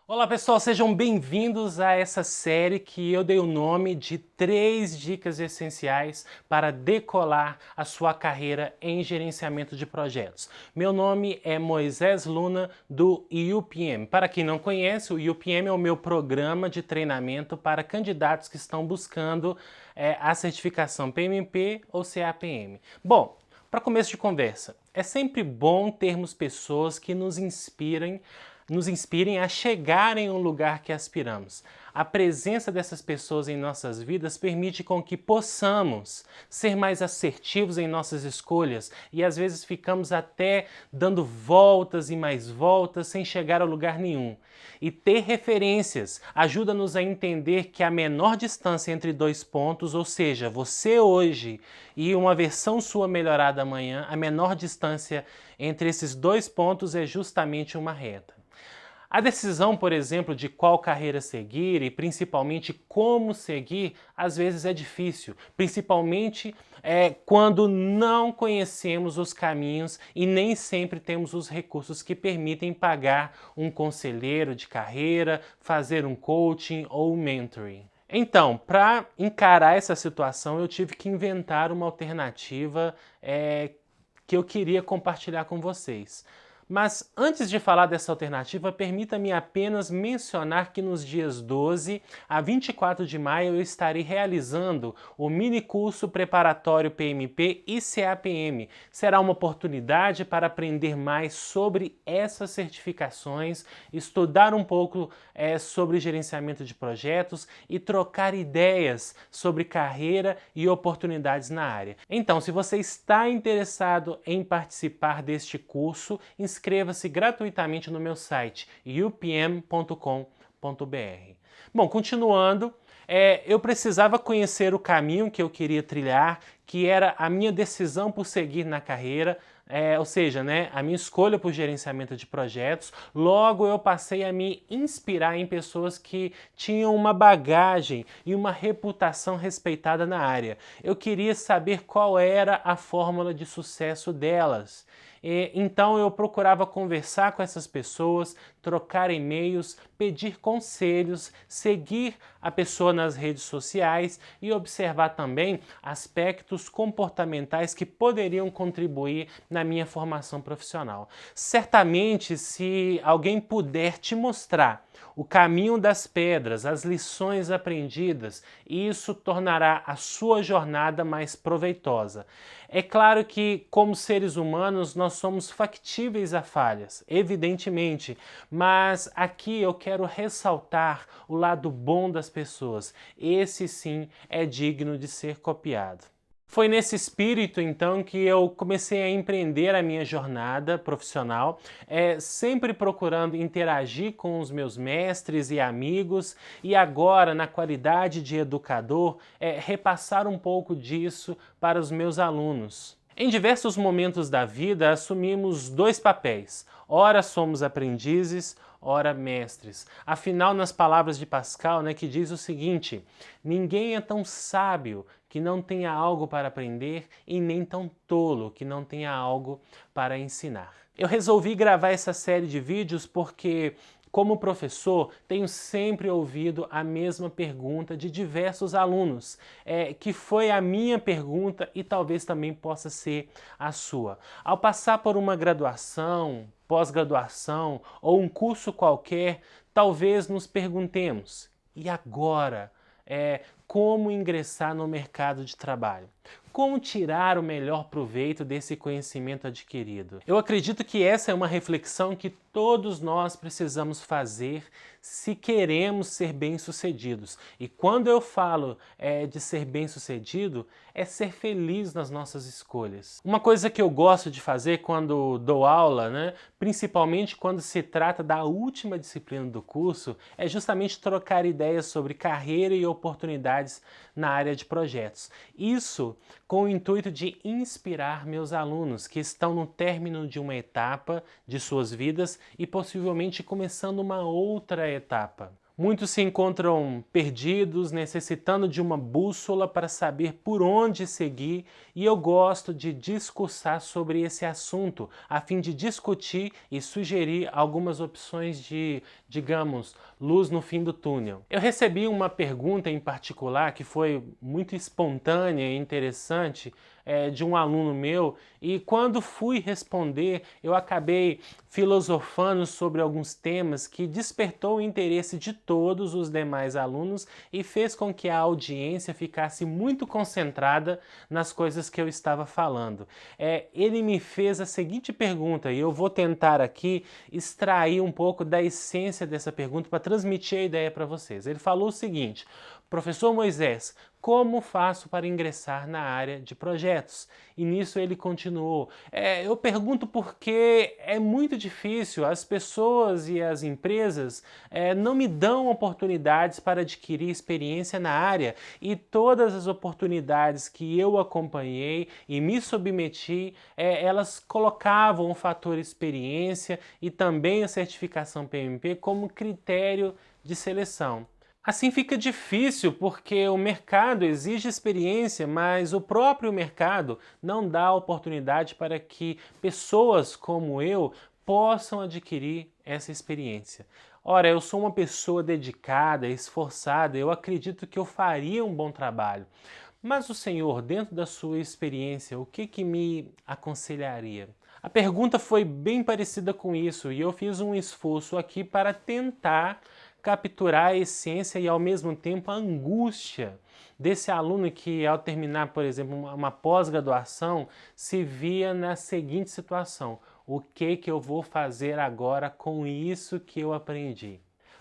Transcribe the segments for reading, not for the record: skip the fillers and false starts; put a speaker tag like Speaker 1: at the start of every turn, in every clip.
Speaker 1: Olá pessoal, sejam bem-vindos a essa série que eu dei o nome de 3 dicas essenciais para decolar a sua carreira em gerenciamento de projetos. Meu nome é Moisés Luna do UPM. Para quem não conhece, o UPM é o meu programa de treinamento para candidatos que estão buscando a certificação PMP ou CAPM. Bom, para começo de conversa, é sempre bom termos pessoas que nos inspirem a chegar em um lugar que aspiramos. A presença dessas pessoas em nossas vidas permite com que possamos ser mais assertivos em nossas escolhas e às vezes ficamos até dando voltas e mais voltas sem chegar a lugar nenhum. E ter referências ajuda-nos a entender que a menor distância entre 2 pontos, ou seja, você hoje e uma versão sua melhorada amanhã, a menor distância entre esses 2 pontos é justamente uma reta. A decisão, por exemplo, de qual carreira seguir e principalmente como seguir, às vezes é difícil, principalmente quando não conhecemos os caminhos e nem sempre temos os recursos que permitem pagar um conselheiro de carreira, fazer um coaching ou um mentoring. Então, para encarar essa situação, eu tive que inventar uma alternativa que eu queria compartilhar com vocês. Mas antes de falar dessa alternativa, permita-me apenas mencionar que nos dias 12 a 24 de maio eu estarei realizando o mini curso preparatório PMP e CAPM. Será uma oportunidade para aprender mais sobre essas certificações, estudar um pouco sobre gerenciamento de projetos e trocar ideias sobre carreira e oportunidades na área. Então, se você está interessado em participar deste curso, inscreva-se gratuitamente no meu site upm.com.br. Bom, continuando, eu precisava conhecer o caminho que eu queria trilhar, que era a minha decisão por seguir na carreira, ou seja, a minha escolha por gerenciamento de projetos. Logo eu passei a me inspirar em pessoas que tinham uma bagagem e uma reputação respeitada na área. Eu queria saber qual era a fórmula de sucesso delas. Então eu procurava conversar com essas pessoas, trocar e-mails, pedir conselhos, seguir a pessoa nas redes sociais e observar também aspectos comportamentais que poderiam contribuir na minha formação profissional. Certamente, se alguém puder te mostrar o caminho das pedras, as lições aprendidas, isso tornará a sua jornada mais proveitosa. É claro que, como seres humanos, nós somos factíveis a falhas, evidentemente, mas aqui eu quero ressaltar o lado bom das pessoas. Esse sim é digno de ser copiado. Foi nesse espírito, então, que eu comecei a empreender a minha jornada profissional, sempre procurando interagir com os meus mestres e amigos e agora, na qualidade de educador, repassar um pouco disso para os meus alunos. Em diversos momentos da vida, assumimos 2 papéis. Ora somos aprendizes, ora mestres. Afinal, nas palavras de Pascal, que diz o seguinte: ninguém é tão sábio que não tenha algo para aprender e nem tão tolo que não tenha algo para ensinar. Eu resolvi gravar essa série de vídeos porque, como professor, tenho sempre ouvido a mesma pergunta de diversos alunos, que foi a minha pergunta e talvez também possa ser a sua. Ao passar por uma graduação, pós-graduação ou um curso qualquer, talvez nos perguntemos: e agora? Como ingressar no mercado de trabalho? Como tirar o melhor proveito desse conhecimento adquirido? Eu acredito que essa é uma reflexão que todos nós precisamos fazer se queremos ser bem-sucedidos. E quando eu falo de ser bem-sucedido, é ser feliz nas nossas escolhas. Uma coisa que eu gosto de fazer quando dou aula, principalmente quando se trata da última disciplina do curso, é justamente trocar ideias sobre carreira e oportunidades na área de projetos. Isso com o intuito de inspirar meus alunos que estão no término de uma etapa de suas vidas e possivelmente começando uma outra etapa. Muitos se encontram perdidos, necessitando de uma bússola para saber por onde seguir, e eu gosto de discursar sobre esse assunto, a fim de discutir e sugerir algumas opções de digamos, luz no fim do túnel. Eu recebi uma pergunta em particular que foi muito espontânea e interessante, de um aluno meu, e quando fui responder, eu acabei filosofando sobre alguns temas que despertou o interesse de todos os demais alunos e fez com que a audiência ficasse muito concentrada nas coisas que eu estava falando. Ele me fez a seguinte pergunta, e eu vou tentar aqui extrair um pouco da essência dessa pergunta para transmitir a ideia para vocês. Ele falou o seguinte: professor Moisés, como faço para ingressar na área de projetos? E nisso ele continuou: eu pergunto porque é muito difícil, as pessoas e as empresas não me dão oportunidades para adquirir experiência na área, e todas as oportunidades que eu acompanhei e me submeti, elas colocavam o fator experiência e também a certificação PMP como critério de seleção. Assim fica difícil porque o mercado exige experiência, mas o próprio mercado não dá oportunidade para que pessoas como eu possam adquirir essa experiência. Ora, eu sou uma pessoa dedicada, esforçada, eu acredito que eu faria um bom trabalho. Mas o senhor, dentro da sua experiência, o que me aconselharia? A pergunta foi bem parecida com isso e eu fiz um esforço aqui para tentar capturar a essência e ao mesmo tempo a angústia desse aluno que, ao terminar, por exemplo, uma pós-graduação, se via na seguinte situação: o que eu vou fazer agora com isso que eu aprendi?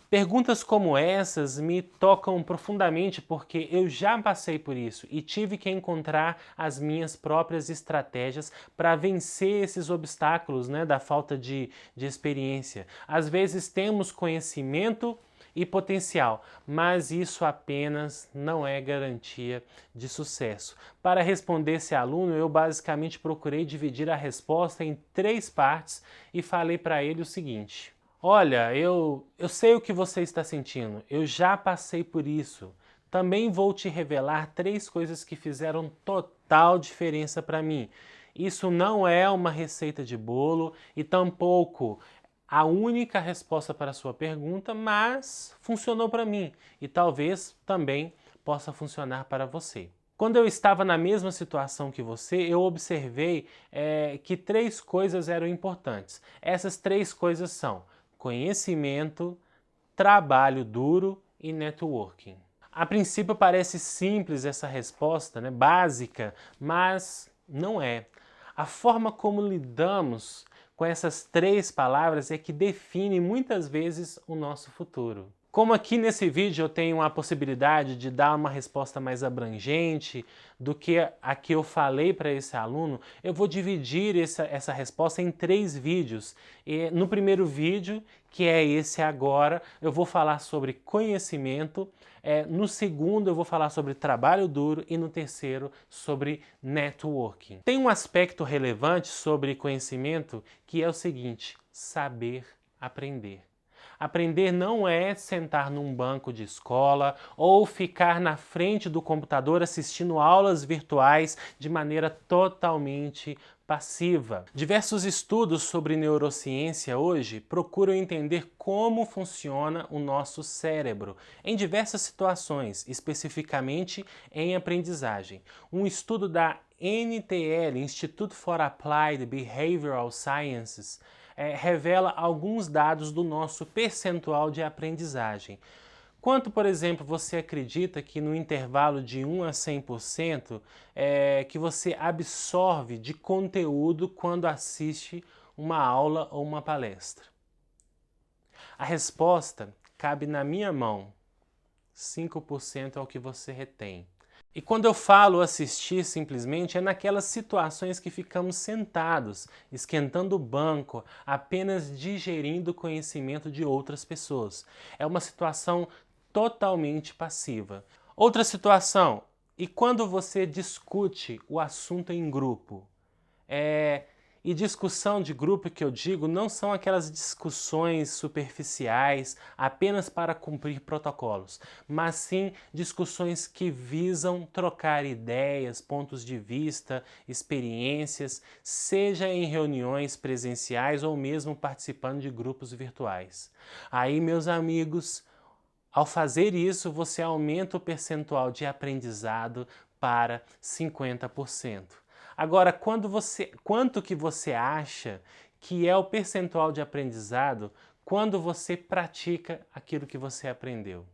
Speaker 1: Perguntas como essas me tocam profundamente porque eu já passei por isso e tive que encontrar as minhas próprias estratégias para vencer esses obstáculos, da falta de experiência. Às vezes temos conhecimento e potencial, mas isso apenas não é garantia de sucesso. Para responder esse aluno, eu basicamente procurei dividir a resposta em 3 partes e falei para ele o seguinte: olha, eu sei o que você está sentindo, eu já passei por isso. Também vou te revelar 3 coisas que fizeram total diferença para mim. Isso não é uma receita de bolo e tampouco a única resposta para a sua pergunta, mas funcionou para mim e talvez também possa funcionar para você. Quando eu estava na mesma situação que você, eu observei que 3 coisas eram importantes. Essas 3 coisas são conhecimento, trabalho duro e networking. A princípio parece simples essa resposta, básica, mas não é. A forma como lidamos com essas 3 palavras é que define muitas vezes o nosso futuro. Como aqui nesse vídeo eu tenho a possibilidade de dar uma resposta mais abrangente do que a que eu falei para esse aluno, eu vou dividir essa resposta em 3 vídeos. E no primeiro vídeo, que é esse agora, eu vou falar sobre conhecimento, no segundo eu vou falar sobre trabalho duro e no terceiro sobre networking. Tem um aspecto relevante sobre conhecimento que é o seguinte: saber aprender. Aprender não é sentar num banco de escola ou ficar na frente do computador assistindo aulas virtuais de maneira totalmente passiva. Diversos estudos sobre neurociência hoje procuram entender como funciona o nosso cérebro em diversas situações, especificamente em aprendizagem. Um estudo da NTL, Institute for Applied Behavioral Sciences, revela alguns dados do nosso percentual de aprendizagem. Quanto, por exemplo, você acredita que no intervalo de 1 a 100% que você absorve de conteúdo quando assiste uma aula ou uma palestra? A resposta cabe na minha mão. 5% é o que você retém. E quando eu falo assistir simplesmente, é naquelas situações que ficamos sentados, esquentando o banco, apenas digerindo o conhecimento de outras pessoas. É uma situação totalmente passiva. Outra situação, e quando você discute o assunto em grupo? E discussão de grupo que eu digo não são aquelas discussões superficiais apenas para cumprir protocolos, mas sim discussões que visam trocar ideias, pontos de vista, experiências, seja em reuniões presenciais ou mesmo participando de grupos virtuais. Aí, meus amigos, ao fazer isso, você aumenta o percentual de aprendizado para 50%. Agora, quanto que você acha que é o percentual de aprendizado quando você pratica aquilo que você aprendeu?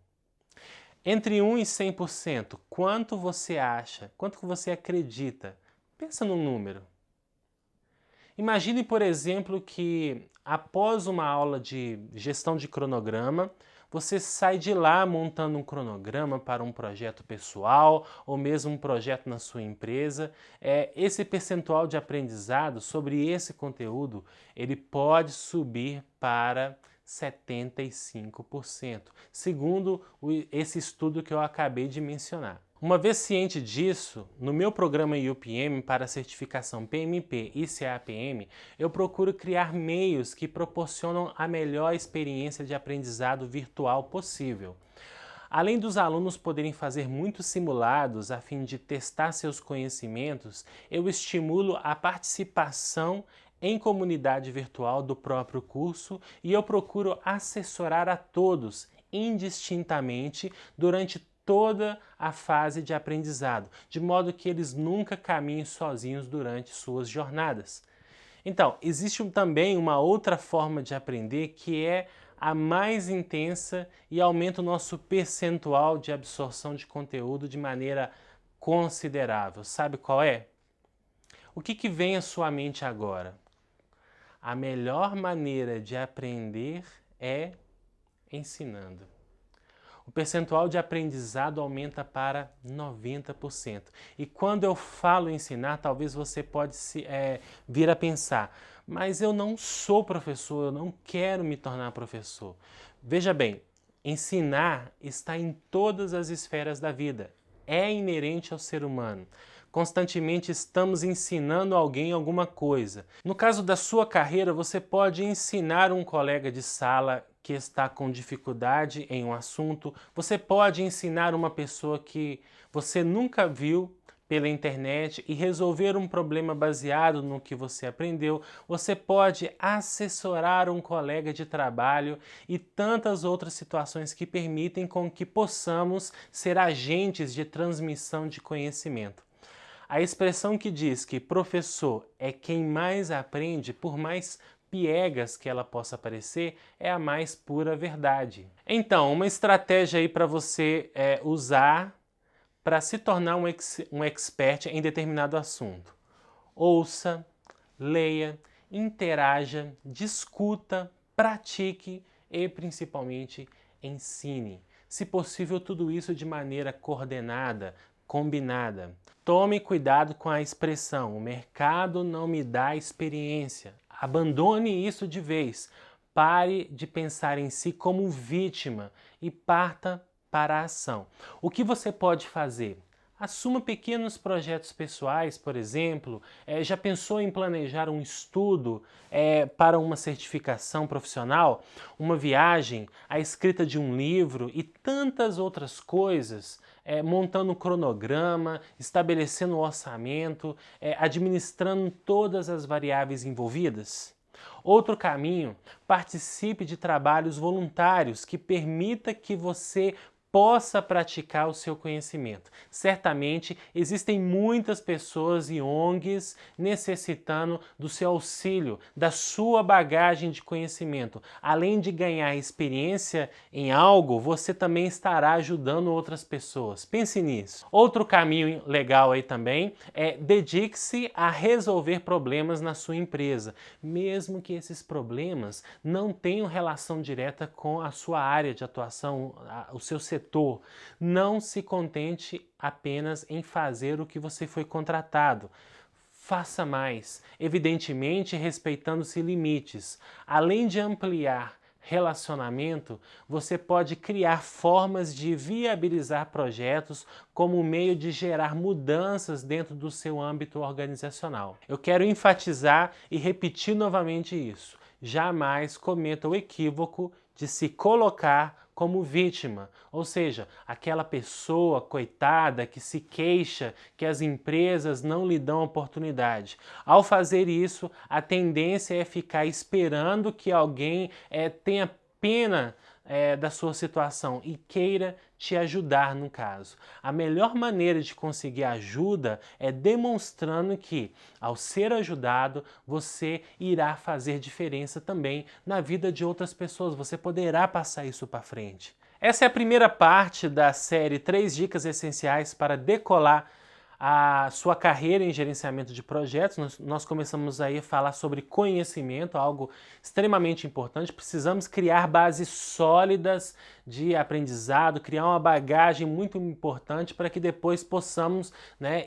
Speaker 1: Entre 1 e 100%, quanto você acha, quanto que você acredita? Pensa num número. Imagine, por exemplo, que após uma aula de gestão de cronograma, você sai de lá montando um cronograma para um projeto pessoal ou mesmo um projeto na sua empresa. Esse percentual de aprendizado sobre esse conteúdo, ele pode subir para 75%, segundo esse estudo que eu acabei de mencionar. Uma vez ciente disso, no meu programa UPM para a certificação PMP e CAPM, eu procuro criar meios que proporcionam a melhor experiência de aprendizado virtual possível. Além dos alunos poderem fazer muitos simulados a fim de testar seus conhecimentos, eu estimulo a participação em comunidade virtual do próprio curso e eu procuro assessorar a todos indistintamente durante toda a fase de aprendizado, de modo que eles nunca caminhem sozinhos durante suas jornadas. Então, existe também uma outra forma de aprender que é a mais intensa e aumenta o nosso percentual de absorção de conteúdo de maneira considerável. Sabe qual é? O que vem à sua mente agora? A melhor maneira de aprender é ensinando. O percentual de aprendizado aumenta para 90%. E quando eu falo ensinar, talvez você pode vir a pensar, mas eu não sou professor, eu não quero me tornar professor. Veja bem, ensinar está em todas as esferas da vida, é inerente ao ser humano. Constantemente estamos ensinando alguém alguma coisa. No caso da sua carreira, você pode ensinar um colega de sala que está com dificuldade em um assunto, você pode ensinar uma pessoa que você nunca viu pela internet e resolver um problema baseado no que você aprendeu, você pode assessorar um colega de trabalho e tantas outras situações que permitem com que possamos ser agentes de transmissão de conhecimento. A expressão que diz que professor é quem mais aprende, por mais piegas que ela possa parecer, é a mais pura verdade. Então, uma estratégia aí para você usar para se tornar um expert em determinado assunto. Ouça, leia, interaja, discuta, pratique e, principalmente, ensine. Se possível, tudo isso de maneira coordenada, combinada. Tome cuidado com a expressão, o mercado não me dá experiência. Abandone isso de vez. Pare de pensar em si como vítima e parta para a ação. O que você pode fazer? Assuma pequenos projetos pessoais, por exemplo. Já pensou em planejar um estudo para uma certificação profissional, uma viagem, a escrita de um livro e tantas outras coisas? Montando um cronograma, estabelecendo um orçamento, administrando todas as variáveis envolvidas? Outro caminho, participe de trabalhos voluntários que permita que você possa praticar o seu conhecimento. Certamente existem muitas pessoas e ONGs necessitando do seu auxílio, da sua bagagem de conhecimento. Além de ganhar experiência em algo, você também estará ajudando outras pessoas. Pense nisso. Outro caminho legal aí também é dedique-se a resolver problemas na sua empresa, mesmo que esses problemas não tenham relação direta com a sua área de atuação, o seu setor. Não se contente apenas em fazer o que você foi contratado. Faça mais, evidentemente respeitando-se limites. Além de ampliar relacionamento, você pode criar formas de viabilizar projetos como um meio de gerar mudanças dentro do seu âmbito organizacional. Eu quero enfatizar e repetir novamente isso. Jamais cometa o equívoco de se colocar como vítima, ou seja, aquela pessoa coitada que se queixa que as empresas não lhe dão oportunidade. Ao fazer isso, a tendência é ficar esperando que alguém tenha pena da sua situação e queira te ajudar no caso. A melhor maneira de conseguir ajuda é demonstrando que, ao ser ajudado, você irá fazer diferença também na vida de outras pessoas. Você poderá passar isso para frente. Essa é a primeira parte da série 3 dicas essenciais para decolar a sua carreira em gerenciamento de projetos. Nós começamos aí a falar sobre conhecimento, algo extremamente importante. Precisamos criar bases sólidas de aprendizado, criar uma bagagem muito importante para que depois possamos,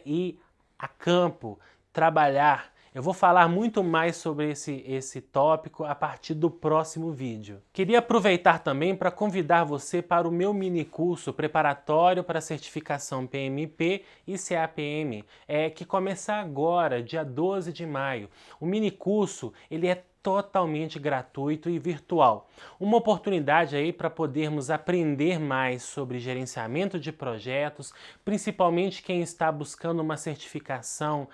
Speaker 1: ir a campo, trabalhar. Eu vou falar muito mais sobre esse tópico a partir do próximo vídeo. Queria aproveitar também para convidar você para o meu mini curso preparatório para a certificação PMP e CAPM, que começa agora, dia 12 de maio. O mini curso, ele é totalmente gratuito e virtual. Uma oportunidade aí para podermos aprender mais sobre gerenciamento de projetos, principalmente quem está buscando uma certificação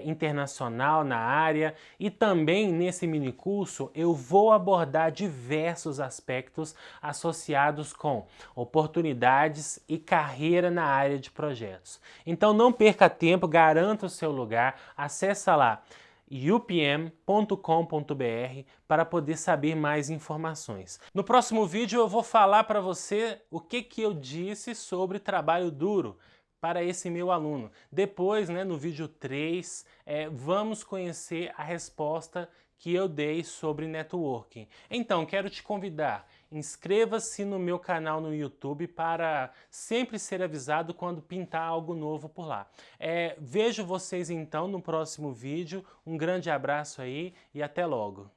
Speaker 1: internacional na área, e também nesse mini curso eu vou abordar diversos aspectos associados com oportunidades e carreira na área de projetos. Então não perca tempo, garanta o seu lugar, acessa lá upm.com.br para poder saber mais informações. No próximo vídeo eu vou falar para você o que eu disse sobre trabalho duro para esse meu aluno. Depois, no vídeo 3, vamos conhecer a resposta que eu dei sobre networking. Então, quero te convidar, inscreva-se no meu canal no YouTube para sempre ser avisado quando pintar algo novo por lá. Vejo vocês então no próximo vídeo, um grande abraço aí e até logo!